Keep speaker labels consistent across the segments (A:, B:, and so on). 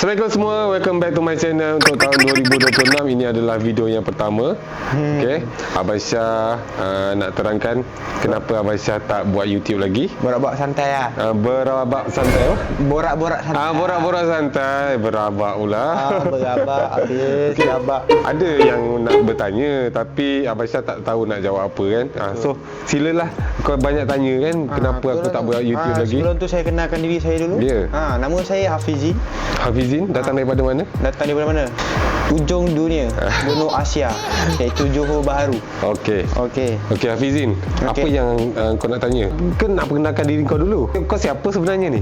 A: Assalamualaikum semua, welcome back to my channel untuk tahun 2026. Ini adalah video yang pertama. Okay, Abang Syah nak terangkan kenapa Abang Syah tak buat YouTube lagi.
B: Borak-borak santai lah.
A: Berabak santai.
B: Borak-borak santai.
A: Borak-borak santai, berabak pula.
B: Berabak, habis berabak.
A: Ada yang nak bertanya tapi Abang Syah tak tahu nak jawab apa kan. So silalah, kau banyak tanya kan kenapa aku tak buat YouTube lagi.
B: Sebelum tu saya kenalkan diri saya dulu.
A: Ya.
B: Nama saya Hafizin.
A: Hafizin datang daripada mana?
B: Datang daripada mana? Ujung dunia, benua Asia, iaitu Johor Bahru.
A: Okey, Hafizin, apa
B: Okey.
A: yang kau nak tanya? Kau nak perkenalkan diri kau dulu. Kau siapa sebenarnya ni?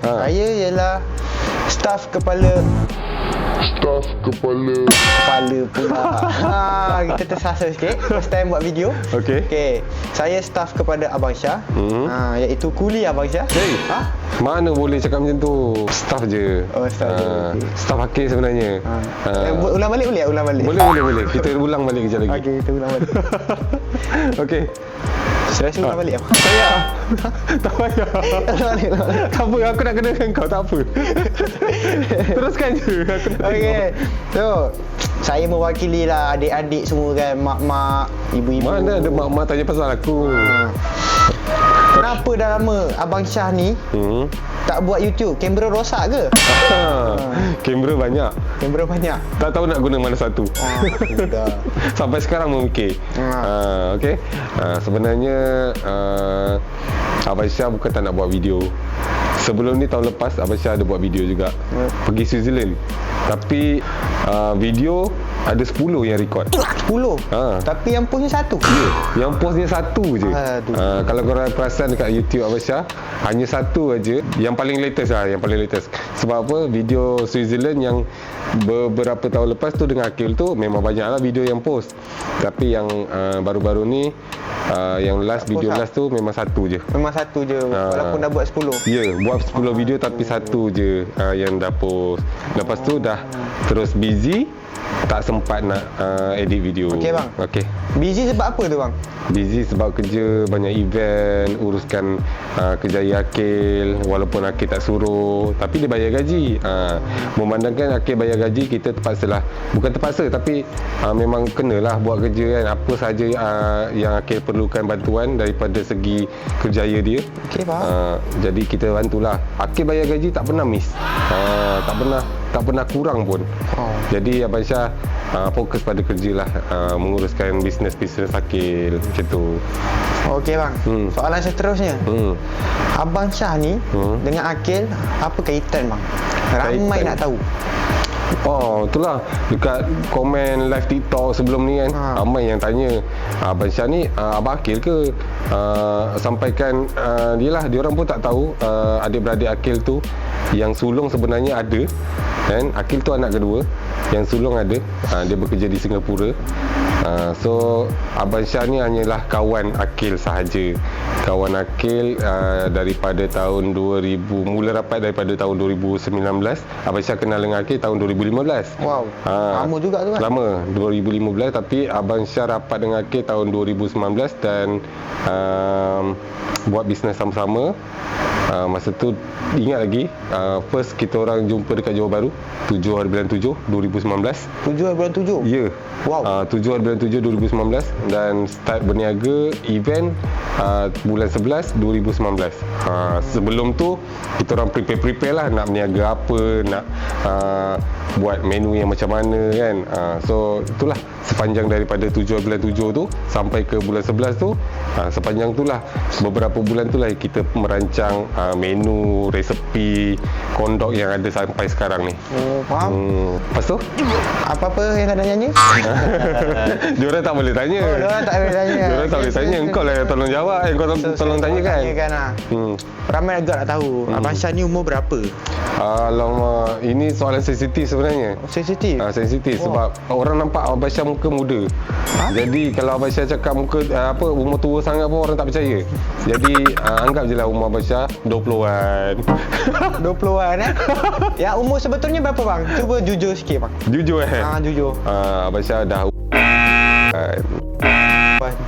B: Saya ialah staf kepala pula. Kita tersasar sikit. First time buat video.
A: Okey.
B: Saya staf kepada Abang Syah. Iaitu kuli Abang Syah.
A: Hey, mana boleh cakap macam tu? Staff je.
B: Staff je. Okay.
A: Staff Hakil sebenarnya.
B: Ulang balik boleh? Ulang balik.
A: Boleh. Kita ulang balik kejap lagi.
B: Okey, kita ulang balik.
A: Okey.
B: Saya ulang balik apa?
A: Saya tak payah.
B: Ulang balik.
A: Tak apa, aku nak kenakan kau, tak apa. Teruskan je. Aku nak
B: Okey. So, saya mewakili lah adik-adik semua kan, mak-mak, ibu-ibu.
A: Mana ada mak-mak tanya pasal aku.
B: Kenapa dah lama Abang Syah ni tak buat YouTube? Kamera rosak ke?
A: Kamera banyak.
B: Kamera banyak.
A: Tak tahu nak guna mana satu.
B: Sudah.
A: Sampai sekarang memikir. Okey. Sebenarnya Abang Syah bukan tak nak buat video. Sebelum ni tahun lepas Abang Syah ada buat video juga. Pergi Switzerland. Tapi video ada 10 yang record.
B: 10? Tapi yang postnya satu?
A: Ya, yang postnya satu je. Kalau korang perasan dekat YouTube Abang Syah, hanya satu aja. Yang paling latest lah, yang paling latest. Sebab apa? Video Switzerland yang beberapa tahun lepas tu dengan Akil tu memang banyak lah video yang post. Tapi yang baru-baru ni yang video last tu memang satu je.
B: Memang satu je, walaupun dah buat 10.
A: Ya, buat 10 video tapi satu je yang dah post. Lepas tu dah terus busy, tak sempat nak edit video.
B: Okey bang.
A: Okey.
B: Busy sebab apa tu bang?
A: Busy sebab kerja, banyak event, uruskan kejayaan Akil. Walaupun Akil tak suruh, tapi dia bayar gaji. Memandangkan Akil bayar gaji, kita terpaksalah. Bukan terpaksa, tapi memang kenalah buat kerja kan. Apa sahaja yang Akil perlukan bantuan daripada segi kerjaya dia.
B: Okey bang.
A: Jadi kita bantulah. Akil bayar gaji tak pernah miss. Tak pernah kurang pun. Jadi Abang Syah fokus pada kerja lah, menguruskan bisnes Akil macam tu.
B: Okey bang. Soalan seterusnya. Abang Syah ni dengan Akil apa kaitan bang? Ramai nak tahu.
A: Itulah dekat komen live TikTok sebelum ni kan, ramai yang tanya Abang Syah ni Abang Akil ke? Sampaikan diorang pun tak tahu adik-beradik Akil tu yang sulung sebenarnya ada kan. Akil tu anak kedua, yang sulung ada, dia bekerja di Singapura. So Abang Syah ni hanyalah kawan Akil sahaja. Kawan Akil daripada tahun 2000, mula rapat daripada tahun 2019. Abang Syah kenal dengan Akil tahun 2015.
B: Wow. Lama juga tu kan?
A: Lama, 2015. Tapi Abang Syah rapat dengan Akil tahun 2019 dan buat bisnes sama-sama. Masa tu ingat lagi, first kita orang jumpa dekat Johor Bahru 7 hari bulan 7 2019.
B: 7 hari bulan 7?
A: Ya.
B: Wow.
A: 7 hari bulan 7 2019 dan start berniaga event bulan 11 2019. Sebelum tu kita orang prepare lah nak berniaga apa, nak buat menu yang macam mana kan. So itulah sepanjang daripada 7 hari bulan 7 tu sampai ke bulan 11 tu, sepanjang itulah beberapa bulan itulah kita merancang menu, resepi kondok yang ada sampai sekarang ni. Faham? Lepas tu
B: apa-apa yang nak nyanyi?
A: Diorang tak boleh tanya.
B: Diorang tak boleh tanya.
A: Diorang tak boleh tanya. Engkau lah yang tolong jawab. Engkau tolong tanya kan.
B: Ramai agak nak tahu Abang Syah ni umur berapa?
A: Alamak, ini soalan sensitif sebenarnya.
B: Sensitif?
A: Sensitif sebab orang nampak Abang Syah muka muda. Jadi kalau Abang Syah cakap muka umur tua sangat pun orang tak percaya. Jadi anggap je lah umur Abang Syah 20-an.
B: 20-an Ya, umur sebetulnya berapa bang? Cuba jujur sikit bang.
A: Jujur
B: jujur.
A: Abang Syah dah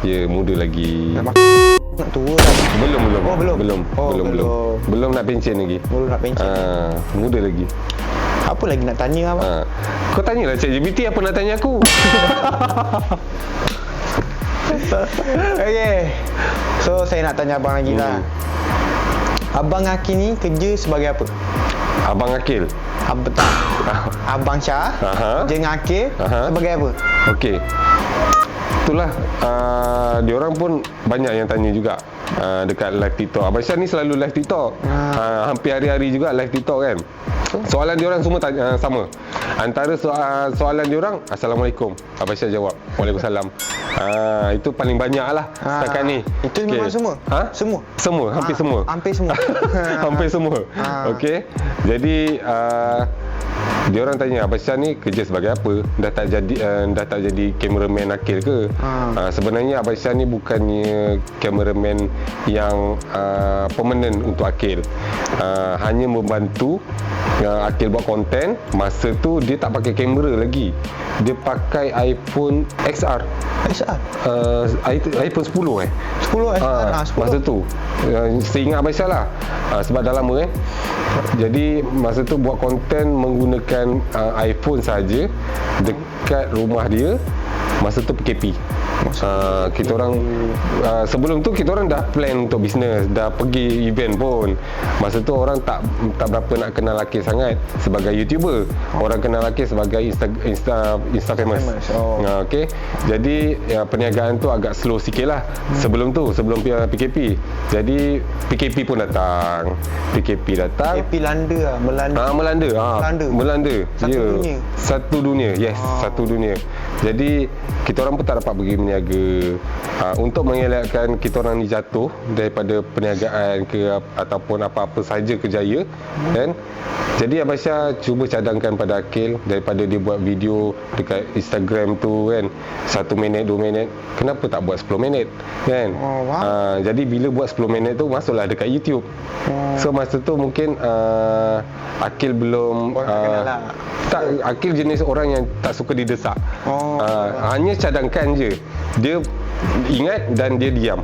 A: ya, muda lagi.
B: Nak tua dah.
A: Belum.
B: Belum.
A: Belum nak pencen lagi.
B: Belum nak pencen.
A: Muda lagi.
B: Apa lagi nak tanya abang?
A: Kau tanyalah ChatGPT apa nak tanya aku.
B: Okay. So saya nak tanya abang lagi lah. Abang Akil ni kerja sebagai apa?
A: Abang Akil.
B: Betul. Abang Syah kerja dengan Akil sebagai apa?
A: Okey. Itulah diorang pun banyak yang tanya juga dekat live TikTok. Abang Syah ni selalu live TikTok. Hampir hari-hari juga live TikTok kan. Soalan diorang semua tanya, sama. Antara soalan diorang, Assalamualaikum. Abang Syah jawab, Waalaikumsalam. Itu paling banyak lah setakat ni.
B: Itu memang semua? Semua?
A: Semua, hampir semua.
B: Hampir semua.
A: Hampir semua. Okey. Jadi diorang tanya Abang Syah ni kerja sebagai apa? Dah tak jadi cameraman Akil ke? Sebenarnya Abang Syah ni bukannya cameraman yang permanent untuk Akil. Hanya membantu Akil buat konten. Masa tu dia tak pakai kamera lagi. Dia pakai iPhone XR. iPhone 10
B: 10
A: masa tu. Seingat Abang Syah lah. Sebab dah lama Jadi masa tu buat konten menggunakan iPhone saja dekat rumah dia. Masa tu PKP. Kita orang sebelum tu kita orang dah plan untuk bisnes, dah pergi event pun. Masa tu orang tak berapa nak kenal Akil sangat sebagai YouTuber. Orang kenal Akil sebagai Insta famous. Okey. Jadi perniagaan tu agak slow sikit lah sebelum PKP. Jadi PKP pun datang. PKP
B: Melanda.
A: Melanda. Satu dunia. Yes, satu dunia. Jadi kita orang pun tak dapat pergi berniaga. Untuk mengelakkan kita orang ni jatuh daripada perniagaan ke ataupun apa-apa saja kejaya kan. Jadi Abang Syah cuba cadangkan pada Akil, daripada dia buat video dekat Instagram tu kan 1 minit 2 minit, kenapa tak buat 10 minit kan. Jadi bila buat 10 minit tu masuklah dekat YouTube. So masa tu mungkin Akil belum tak, Akil jenis orang yang tak suka didesak. Hanya cadangkan je. Dia ingat dan dia diam.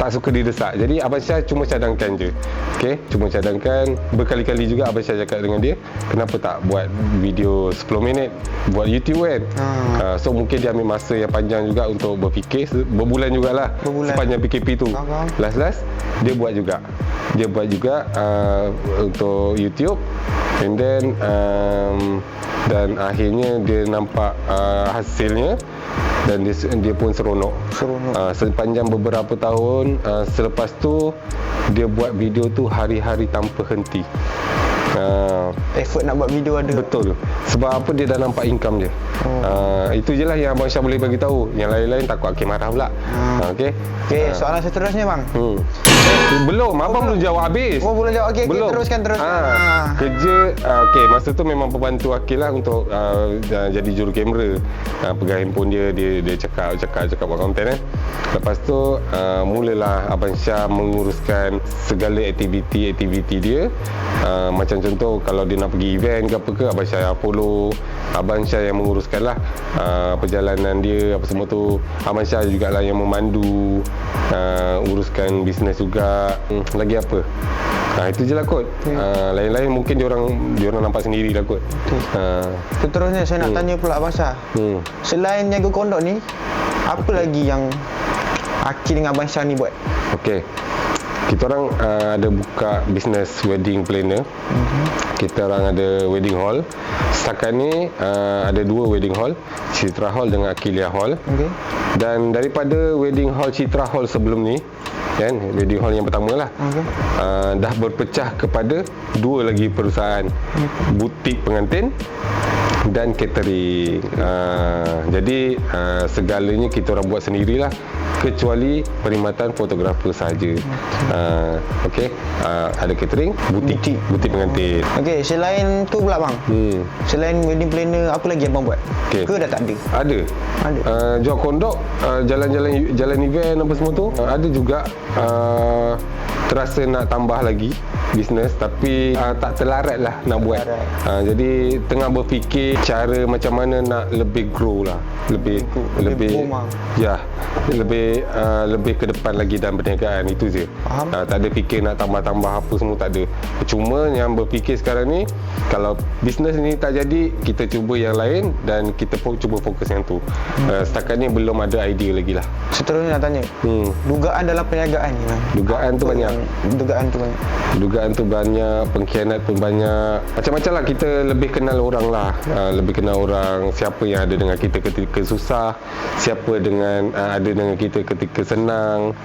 A: Tak suka didesak. Jadi Abang Syah cuma cadangkan je. Okey, cuma cadangkan. Berkali-kali juga Abang Syah cakap dengan dia, kenapa tak buat video 10 minit buat YouTube kan. So mungkin dia ambil masa yang panjang juga untuk berfikir, berbulan jugalah sepanjang PKP tu. Last dia buat juga. Untuk YouTube. And then dan akhirnya dia nampak hasilnya dan dia pun seronok. Sepanjang beberapa tahun selepas tu dia buat video tu hari-hari tanpa henti.
B: Effort nak buat video ada.
A: Betul. Sebab apa, dia dah nampak income dia. Itu je lah yang Abang Syah boleh bagi tahu. Yang lain-lain takut Akil marah pula. Okey,
B: soalan seterusnya bang.
A: Belum, abang belum jawab habis.
B: Belum jawab. Okey, teruskan.
A: Kerja okey, masa tu memang pembantu Akil lah untuk jadi juru kamera. Pegang handphone dia cakap buat konten Lepas tu mulalah Abang Syah menguruskan segala aktiviti dia. Macam contoh kalau dia nak pergi event ke apa ke, Abang Syah follow. Abang Syah yang menguruskan lah perjalanan dia apa semua tu. Abang Syah jugalah yang memandu, uruskan bisnes juga. Lagi apa? Itu je lah kot. Lain-lain mungkin diorang nampak sendiri lah kot.
B: Seterusnya saya nak tanya pula Abang Syah. Selain jaga kondok ni, apa lagi yang Akil dengan Abang Syah ni buat? Okey,
A: kita orang ada buka bisnes wedding planner. Kita orang ada wedding hall. Setakat ni ada 2 wedding hall, Citra Hall dengan Akilia Hall. Dan daripada wedding hall Citra Hall sebelum ni kan, wedding hall yang pertama lah, dah berpecah kepada 2 lagi perusahaan, butik pengantin dan catering. Jadi segalanya kita orang buat sendirilah, kecuali perkhidmatan fotografer saja. Okey, ada catering, butik pengantin.
B: Okey, selain tu pula bang, selain wedding planner, apa lagi abang buat? Ke dah tak ada?
A: Ada. Jual kondok, jalan event apa semua tu. Ada juga terasa nak tambah lagi bisnes, tapi tak terlarat lah nak buat. Jadi tengah berfikir cara macam mana nak lebih grow lah, lebih ya, lebih ke depan lagi dalam perniagaan. Itu je. Tak ada fikir nak tambah-tambah apa semua, tak ada. Cuma yang berfikir sekarang ni, kalau bisnes ni tak jadi, kita cuba yang lain dan kita pun cuba fokus yang tu. Setakat ni belum ada idea lagi lah.
B: Seterusnya nak tanya, dugaan dalam perniagaan ni,
A: dugaan tu banyak. Dugaan tu banyak, pengkhianat pun banyak. Macam-macam lah. Kita lebih kenal orang lah. Lebih kenal orang, siapa yang ada dengan kita ketika susah, siapa ada dengan kita ketika senang,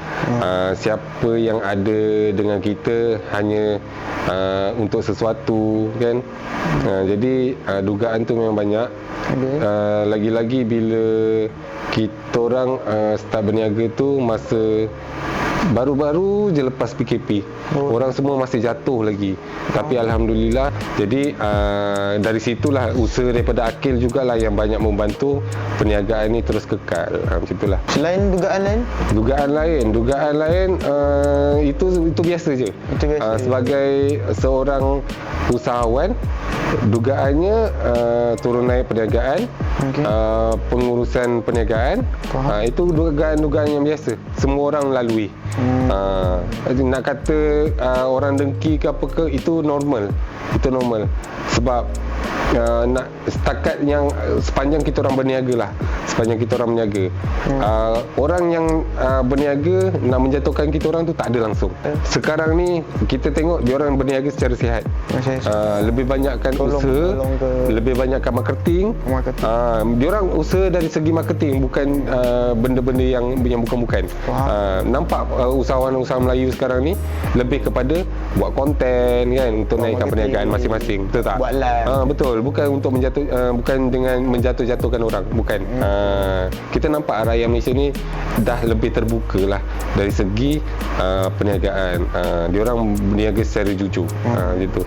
A: siapa yang ada dengan kita hanya untuk sesuatu, kan. Jadi dugaan tu memang banyak. Lagi-lagi bila kita orang start berniaga tu masa baru-baru je lepas PKP. Orang semua masih jatuh lagi. Tapi Alhamdulillah. Jadi dari situlah usaha daripada Akil jugalah yang banyak membantu perniagaan ni terus kekal. Macam itulah.
B: Selain dugaan lain?
A: Dugaan lain itu biasa je.
B: Itu biasa.
A: Sebagai seorang usahawan, dugaannya turun naik perniagaan, pengurusan perniagaan, itu dugaan-dugaan yang biasa semua orang lalui. Nak kata orang dengki ke apa ke, itu normal. Sebab setakat yang sepanjang kita orang berniaga lah, orang yang berniaga nak menjatuhkan kita orang tu tak ada langsung. Sekarang ni kita tengok dia orang berniaga secara sihat. Lebih banyakkan usaha, lebih banyakkan marketing. Dia orang usaha dari segi marketing, bukan benda-benda yang bukan-bukan. Nampak usahawan-usahawan Melayu sekarang ni lebih kepada buat konten, kan, untuk naikkan perniagaan masing-masing. Betul tak?
B: Buat live.
A: Betul, bukan untuk bukan dengan menjatuh-jatuhkan orang, bukan. Kita nampak rakyat Malaysia ni dah lebih terbuka lah dari segi perniagaan. Diorang berniaga secara jujur, gitu.